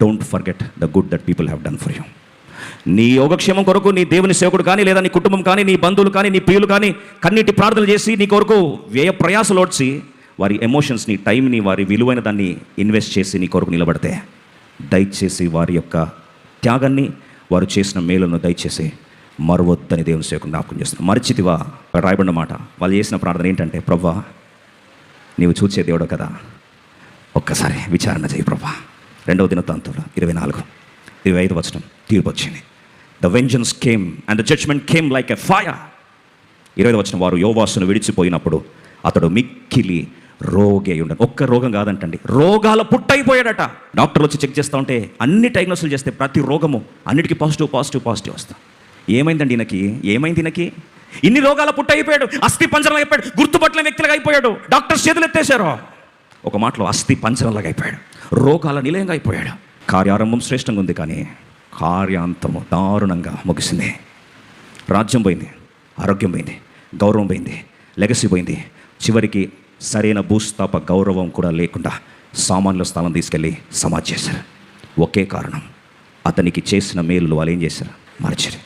Don't forget the good that people have done for you. నీ యోగక్షేమం కొరకు నీ దేవుని సేవకుడు కానీ, లేదా నీ కుటుంబం కానీ, నీ బంధువులు కానీ, నీ ప్రియులు కానీ కన్నీటి ప్రార్థనలు చేసి నీ కొరకు వ్యయ ప్రయాసలోడ్చి వారి ఎమోషన్స్ని, టైంని, వారి విలువైన దాన్ని ఇన్వెస్ట్ చేసి నీ కొరకు నిలబడితే, దయచేసి వారి యొక్క త్యాగాన్ని, వారు చేసిన మేలును దయచేసి మరవద్దని దేవుని సేవకుడు జ్ఞాపకం చేస్తున్నాను. మరిచితివా రాయబడిన మాట, వాళ్ళు చేసిన ప్రార్థన ఏంటంటే, ప్రభువా నీవు చూసే దేవుడు కదా, ఒక్కసారి విచారణ చేయి ప్రభువా. 2వ దినవృత్తాంతంలో 24:25 వచనం, తీర్పు వచ్చింది. The vengeance came and the judgment came like a fire. 25వ వచనం, వారు యోవాసును విడిచిపోయినప్పుడు అతడు మిక్కిలి రోగి అయి ఉండను. ఒక్క రోగం కాదంటండి, రోగాల పుట్టయిపోయాడట. డాక్టర్లు వచ్చి చెక్ చేస్తూ ఉంటే అన్ని డయాగ్నోసులు చేస్తే ప్రతి రోగము అన్నిటికీ పాజిటివ్ వస్తాం. ఏమైందండి ఈయనకి? ఇన్ని రోగాల పుట్టయిపోయాడు, అస్థి పంజరంలాగా అయిపోయాడు, గుర్తుపట్టలేని వ్యక్తులుగా అయిపోయాడు. డాక్టర్స్ చేతులు ఎత్తేశారు. ఒక మాటలో అస్థి పంజరంలాగా అయిపోయాడు, రోగాల నిలయంగా అయిపోయాడు. కార్యారంభం శ్రేష్టంగా ఉంది, కానీ కార్యాంతము దారుణంగా ముగిసింది. రాజ్యం పోయింది, ఆరోగ్యం పోయింది, గౌరవం పోయింది, లెగసీ పోయింది. చివరికి సరైన భూస్థాప గౌరవం కూడా లేకుండా సామాన్యుల స్థానం తీసుకెళ్ళి సమాధి చేశారు. ఒకే కారణం, అతనికి చేసిన మేలులు వాళ్ళు ఏం చేశారు? మరచారు.